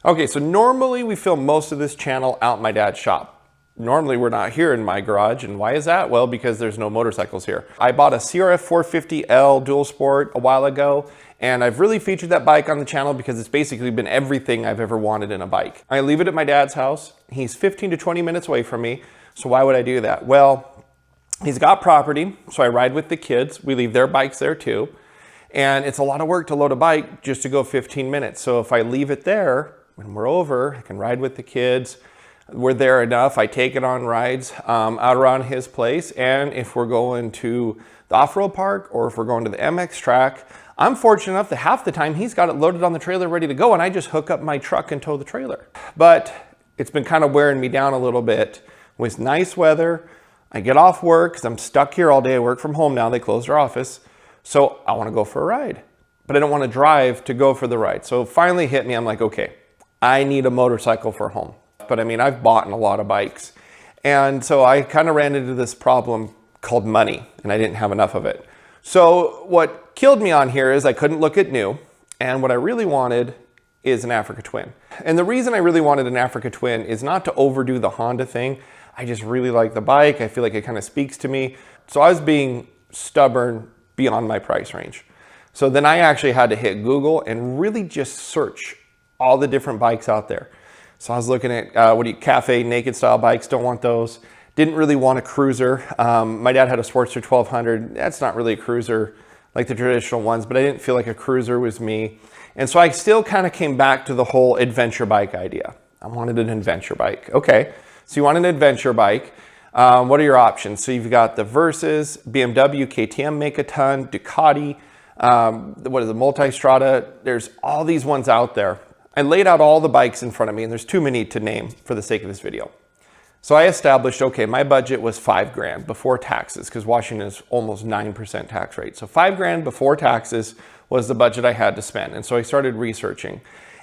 Okay, so normally we film most of this channel out in my dad's shop. Normally we're not here in my garage, and why is that? Well, because there's no motorcycles here. I bought a CRF 450L Dual Sport a while ago, and I've really featured that bike on the channel because it's basically been everything I've ever wanted in a bike. I leave it at my dad's house. He's 15 to 20 minutes away from me, so why would I do that? Well, he's got property, so I ride with the kids. We leave their bikes there too, and it's a lot of work to load a bike just to go 15 minutes. So if I leave it there, when we're over, I can ride with the kids. We're there enough. I take it on rides out around his place. And if we're going to the off-road park or if we're going to the MX track, I'm fortunate enough that half the time he's got it loaded on the trailer ready to go, and I just hook up my truck and tow the trailer. But it's been kind of wearing me down a little bit. With nice weather, I get off work because I'm stuck here all day. I work from home now. They closed our office. So I want to go for a ride, but I don't want to drive to go for the ride. So it finally hit me. I'm like, okay, I need a motorcycle for home. But I mean, I've bought a lot of bikes. And so I kind of ran into this problem called money, and I didn't have enough of it. So what killed me on here is I couldn't look at new. And what I really wanted is an Africa Twin. And the reason I really wanted an Africa Twin is not to overdo the Honda thing. I just really like the bike. I feel like it kind of speaks to me. So I was being stubborn beyond my price range. So then I actually had to hit Google and really just search all the different bikes out there. So I was looking at cafe naked style bikes, don't want those. Didn't really want a cruiser. My dad had a Sportster 1200. That's not really a cruiser like the traditional ones, but I didn't feel like a cruiser was me. And so I still kind of came back to the whole adventure bike idea. I wanted an adventure bike. Okay, so you want an adventure bike. What are your options? So you've got the Versys, BMW, KTM make a ton, Ducati, Multistrada. There's all these ones out there. I laid out all the bikes in front of me, and there's too many to name for the sake of this video. So I established, okay, my budget was $5,000 before taxes, because Washington is almost 9% tax rate. So $5,000 before taxes was the budget I had to spend. And so I started researching.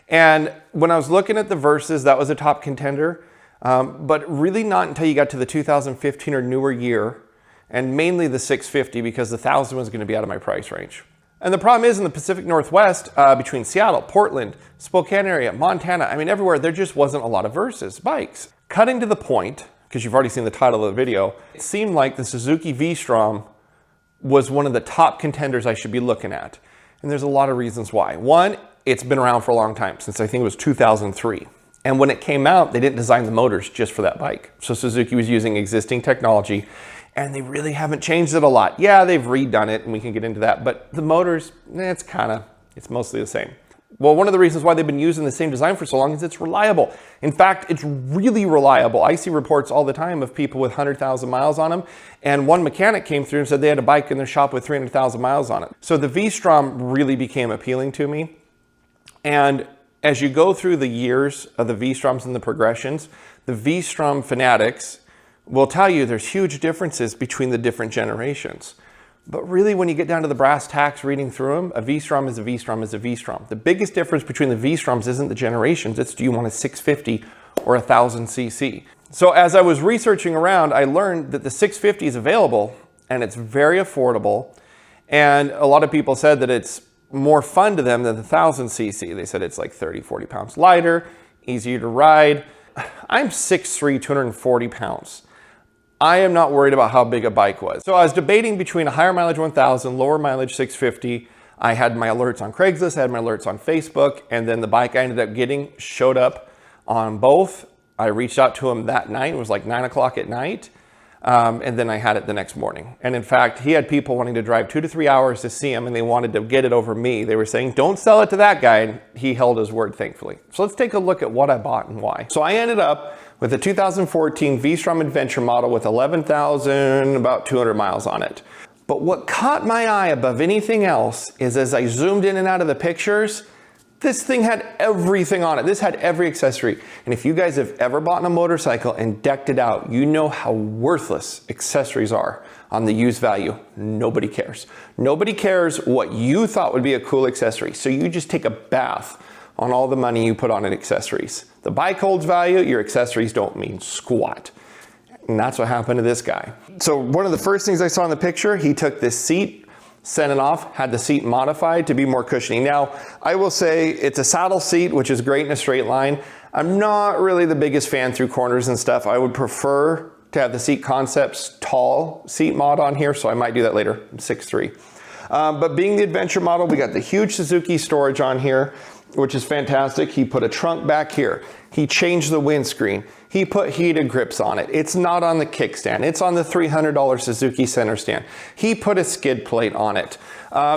And when I was looking at the Versys, that was a top contender, but really not until you got to the 2015 or newer year, and mainly the 650, because the 1000 was going to be out of my price range. And the problem is in the Pacific Northwest, between Seattle, Portland, Spokane area, Montana, I mean everywhere, there just wasn't a lot of Versys bikes. Cutting to the point, because you've already seen the title of the video, it seemed like the Suzuki V-Strom was one of the top contenders I should be looking at. And there's a lot of reasons why. One, it's been around for a long time, since I think it was 2003. And when it came out, they didn't design the motors just for that bike. So Suzuki was using existing technology, and they really haven't changed it a lot. Yeah, they've redone it, and we can get into that, but the motors, it's mostly the same. Well, one of the reasons why they've been using the same design for so long is it's reliable. In fact, it's really reliable. I see reports all the time of people with 100,000 miles on them, and one mechanic came through and said they had a bike in their shop with 300,000 miles on it. So the V-Strom really became appealing to me. And as you go through the years of the V-Stroms and the progressions, the V-Strom fanatics will tell you there's huge differences between the different generations. But really, when you get down to the brass tacks reading through them, a V-Strom is a V-Strom is a V-Strom. The biggest difference between the V-Stroms isn't the generations, it's do you want a 650 or 1000 cc. So as I was researching around, I learned that the 650 is available and it's very affordable. And a lot of people said that it's more fun to them than the 1000 cc. They said it's like 30, 40 pounds lighter, easier to ride. I'm 6'3", 240 pounds. I am not worried about how big a bike was. So I was debating between a higher mileage 1000, lower mileage 650. I had my alerts on Craigslist, I had my alerts on Facebook, and then the bike I ended up getting showed up on both. I reached out to him that night, it was like 9 o'clock at night, and then I had it the next morning. And in fact, he had people wanting to drive 2 to 3 hours to see him, and they wanted to get it over me. They were saying, don't sell it to that guy, and he held his word, thankfully. So let's take a look at what I bought and why. So I ended up with a 2014 V-Strom Adventure model with 11,000, about 200 miles on it. But what caught my eye above anything else is as I zoomed in and out of the pictures, this thing had everything on it. This had every accessory. And if you guys have ever bought a motorcycle and decked it out, you know how worthless accessories are on the used value. Nobody cares. Nobody cares what you thought would be a cool accessory. So you just take a bath on all the money you put on in accessories. The bike holds value, your accessories don't mean squat. And that's what happened to this guy. So one of the first things I saw in the picture, he took this seat Sent it off, had the seat modified to be more cushiony. Now, I will say it's a saddle seat, which is great in a straight line. I'm not really the biggest fan through corners and stuff. I would prefer to have the Seat Concepts tall seat mod on here, so I might do that later. I'm 6'3". But being the adventure model, we got the huge Suzuki storage on here, which is fantastic. He put a trunk back here. He changed the windscreen. He put heated grips on it. It's not on the kickstand. It's on the $300 Suzuki center stand. He put a skid plate on it.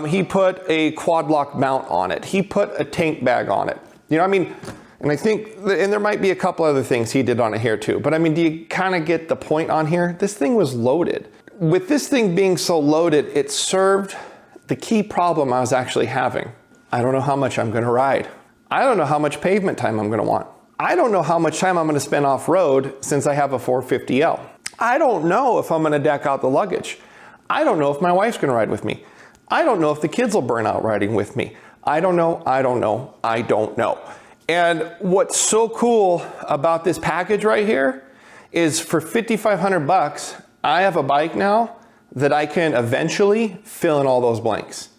He put a quad lock mount on it. He put a tank bag on it. You know, I mean, and I think, and there might be a couple other things he did on it here too, but I mean, do you kind of get the point on here? This thing was loaded. With this thing being so loaded, it served the key problem I was actually having. I don't know how much I'm gonna ride. I don't know how much pavement time I'm gonna want. I don't know how much time I'm gonna spend off-road since I have a 450L. I don't know if I'm gonna deck out the luggage. I don't know if my wife's gonna ride with me. I don't know if the kids will burn out riding with me. I don't know. And what's so cool about this package right here is for $5,500, I have a bike now that I can eventually fill in all those blanks.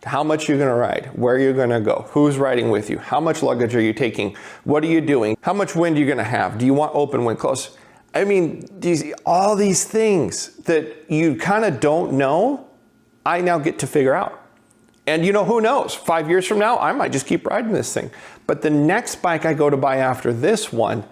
How much you're gonna ride, where you're gonna go, who's riding with you, how much luggage are you taking, what are you doing, how much wind are you gonna have, do you want open wind, close? I mean, all these things that you kind of don't know, I now get to figure out. And you know, who knows, 5 years from now, I might just keep riding this thing. But the next bike I go to buy after this one,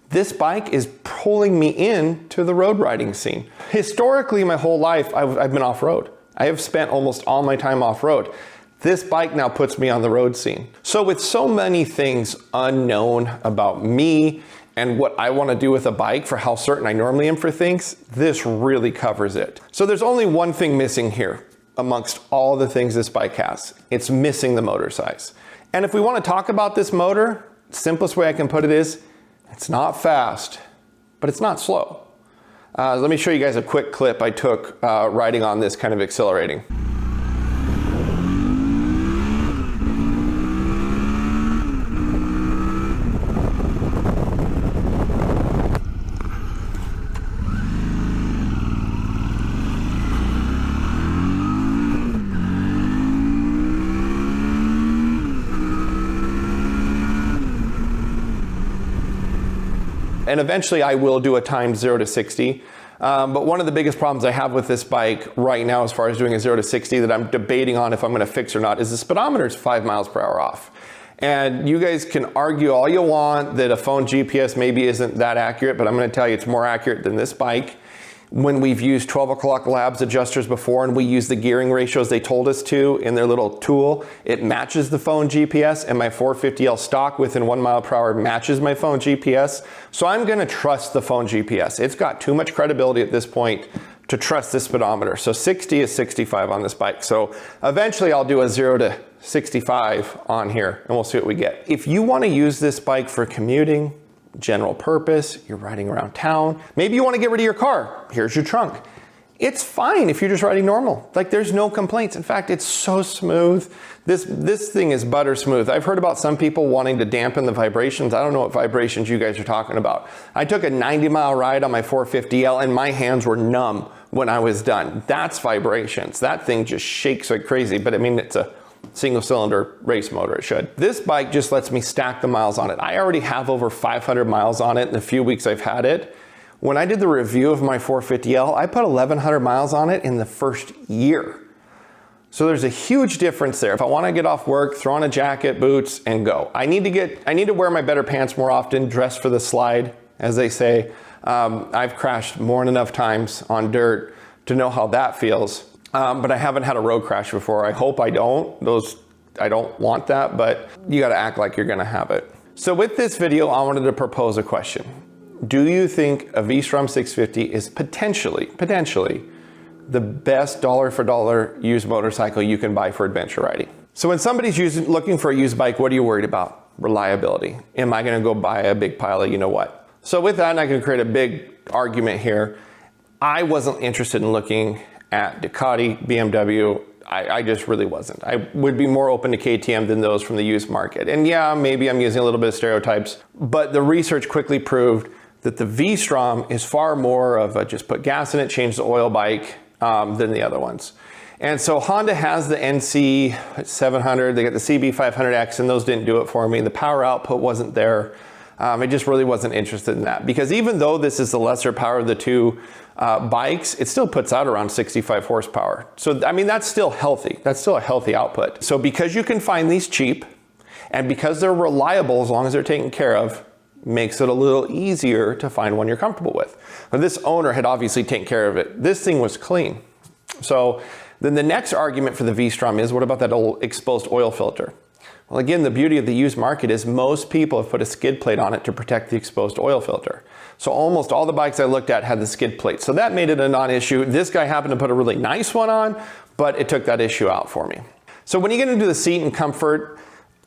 this bike is pulling me into the road riding scene. Historically, my whole life, I've been off-road. I have spent almost all my time off-road. This bike now puts me on the road scene. So with so many things unknown about me and what I want to do with a bike for how certain I normally am for things, this really covers it. So there's only one thing missing here amongst all the things this bike has. It's missing the motor size. And if we want to talk about this motor, the simplest way I can put it is, it's not fast, but it's not slow. Let me show you guys a quick clip I took riding on this kind of accelerating. And eventually I will do a timed 0 to 60. But one of the biggest problems I have with this bike right now as far as doing a 0 to 60 that I'm debating on if I'm gonna fix or not is the speedometer is 5 miles per hour off. And you guys can argue all you want that a phone GPS maybe isn't that accurate, but I'm gonna tell you it's more accurate than this bike. When we've used 12 o'clock labs adjusters before and we use the gearing ratios they told us to in their little tool, it matches the phone GPS, and my 450L stock within 1 mile per hour matches my phone GPS. So I'm gonna trust the phone GPS. It's got too much credibility at this point to trust this speedometer. So 60 is 65 on this bike. So eventually I'll do a 0 to 65 on here and we'll see what we get. If you wanna use this bike for commuting, general purpose, you're riding around town, maybe you want to get rid of your car, here's your trunk. It's fine if you're just riding normal. Like, there's no complaints. In fact, it's so smooth. This thing is butter smooth. I've heard about some people wanting to dampen the vibrations. I don't know what vibrations you guys are talking about. I took a 90-mile ride on my 450L and my hands were numb when I was done. That's vibrations. That thing just shakes like crazy, but I mean, it's a single cylinder race motor, it should. This bike just lets me stack the miles on it. I already have over 500 miles on it in the few weeks I've had it. When I did the review of my 450L, I put 1,100 miles on it in the first year. So there's a huge difference there. If I want to get off work, throw on a jacket, boots, and go. I need to wear my better pants more often, dress for the slide, as they say. I've crashed more than enough times on dirt to know how that feels. But I haven't had a road crash before. I hope I don't. I don't want that, but you gotta act like you're gonna have it. So with this video, I wanted to propose a question. Do you think a V-Strom 650 is potentially the best dollar for dollar used motorcycle you can buy for adventure riding? So when somebody's looking for a used bike, what are you worried about? Reliability. Am I gonna go buy a big pile of you know what? So with that, and I can create a big argument here, I wasn't interested in looking at Ducati, BMW, I just really wasn't. I would be more open to KTM than those from the used market. And yeah, maybe I'm using a little bit of stereotypes, but the research quickly proved that the V-Strom is far more of a just put gas in it, change the oil bike than the other ones. And so Honda has the NC 700, they got the CB 500X, and those didn't do it for me. The power output wasn't there. I just really wasn't interested in that, because even though this is the lesser power of the two bikes, it still puts out around 65 horsepower. So, I mean, that's still healthy. That's still a healthy output. So because you can find these cheap, and because they're reliable as long as they're taken care of, makes it a little easier to find one you're comfortable with. But this owner had obviously taken care of it. This thing was clean. So then the next argument for the V-Strom is, what about that old exposed oil filter? Well, again, the beauty of the used market is most people have put a skid plate on it to protect the exposed oil filter. So almost all the bikes I looked at had the skid plate. So that made it a non-issue. This guy happened to put a really nice one on, but it took that issue out for me. So when you get into the seat and comfort,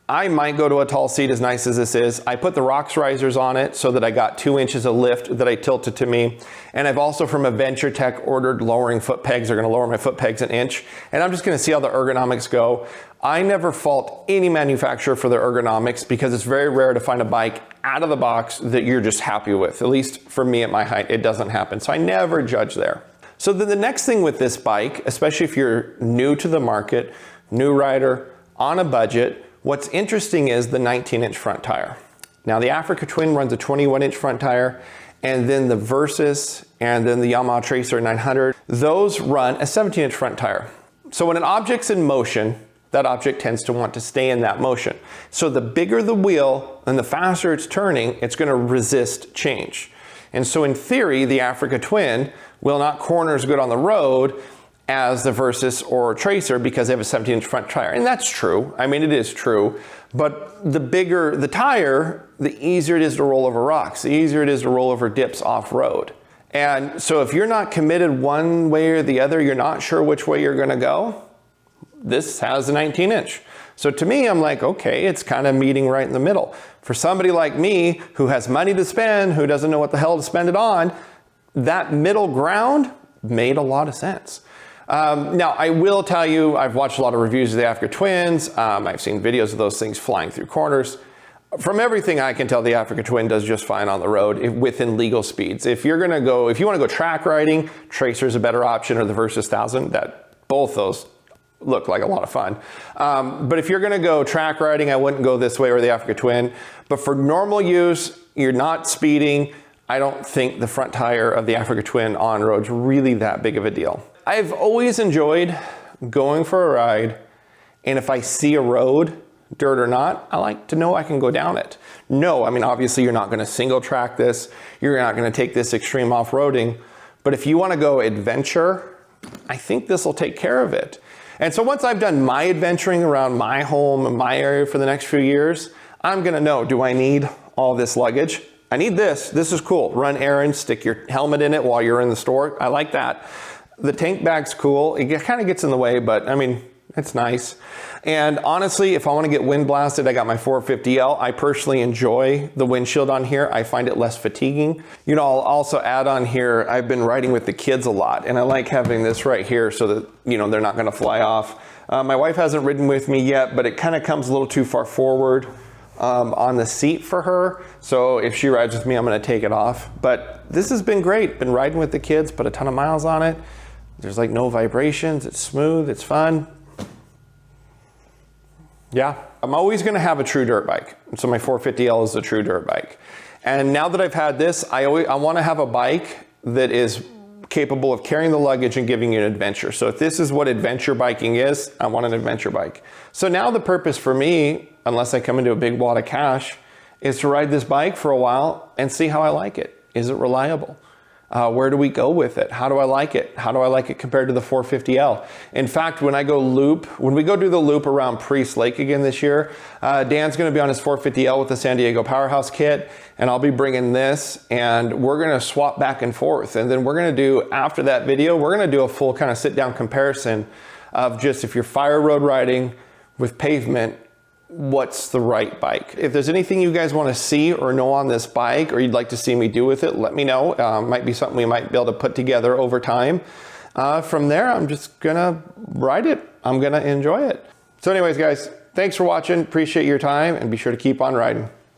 I might go to a tall seat as nice as this is. I put the ROX risers on it so that I got 2 inches of lift that I tilted to me. And I've also from Adventure Tech ordered lowering foot pegs. They're gonna lower my foot pegs an inch. And I'm just gonna see how the ergonomics go. I never fault any manufacturer for their ergonomics, because it's very rare to find a bike out of the box that you're just happy with. At least for me at my height, it doesn't happen. So I never judge there. So then the next thing with this bike, especially if you're new to the market, new rider, on a budget, what's interesting is the 19-inch front tire. Now the Africa Twin runs a 21-inch front tire, and then the Versys and then the Yamaha Tracer 900, those run a 17-inch front tire. So when an object's in motion, that object tends to want to stay in that motion. So the bigger the wheel and the faster it's turning, it's going to resist change. And so in theory, the Africa Twin will not corner as good on the road as the Versys or Tracer because they have a 17-inch front tire. And that's true. I mean, it is true. But the bigger the tire, the easier it is to roll over rocks, the easier it is to roll over dips off-road. And so if you're not committed one way or the other, you're not sure which way you're going to go, this has a 19-inch. So to me, I'm like, okay, it's kind of meeting right in the middle. For somebody like me who has money to spend, who doesn't know what the hell to spend it on, that middle ground made a lot of sense. Now, I will tell you, I've watched a lot of reviews of the Africa Twins. I've seen videos of those things flying through corners. From everything I can tell, the Africa Twin does just fine on the road within legal speeds. If you want to go track riding, Tracer's a better option, or the Versys 1000. Both those look like a lot of fun. But if you're going to go track riding, I wouldn't go this way or the Africa Twin. But for normal use, you're not speeding, I don't think the front tire of the Africa Twin on road's really that big of a deal. I've always enjoyed going for a ride, and if I see a road, dirt or not, I like to know I can go down it. No, I mean, obviously you're not going to single track this, you're not going to take this extreme off-roading, but if you want to go adventure, I think this will take care of it. And so once I've done my adventuring around my home and my area for the next few years, I'm going to know, do I need all this luggage? I need this. This is cool. Run errands, stick your helmet in it while you're in the store. I like that. The tank bag's cool. It kind of gets in the way, but I mean, it's nice. And honestly, if I want to get wind blasted, I got my 450L. I personally enjoy the windshield on here. I find it less fatiguing. You know, I'll also add on here, I've been riding with the kids a lot, and I like having this right here so that, you know, they're not going to fly off. My wife hasn't ridden with me yet, but it kind of comes a little too far forward on the seat for her. So if she rides with me, I'm going to take it off. But this has been great. Been riding with the kids, put a ton of miles on it. There's like no vibrations. It's smooth. It's fun. Yeah, I'm always going to have a true dirt bike. So my 450L is a true dirt bike. And now that I've had this, I want to have a bike that is capable of carrying the luggage and giving you an adventure. So if this is what adventure biking is, I want an adventure bike. So now the purpose for me, unless I come into a big wad of cash, is to ride this bike for a while and see how I like it. Is it reliable? Where do we go with it? How do I like it? How do I like it compared to the 450L? In fact, when we go do the loop around Priest Lake again this year, Dan's going to be on his 450L with the San Diego Powerhouse kit, and I'll be bringing this, and we're going to swap back and forth. And then we're going to do, after that video, we're going to do a full kind of sit down comparison of just if you're fire road riding with pavement, what's the right bike. If there's anything you guys want to see or know on this bike, or you'd like to see me do with it, let me know. Might be something we might be able to put together over time. From there, I'm just gonna ride it. I'm gonna enjoy it. So anyways, guys, thanks for watching. Appreciate your time, and be sure to keep on riding.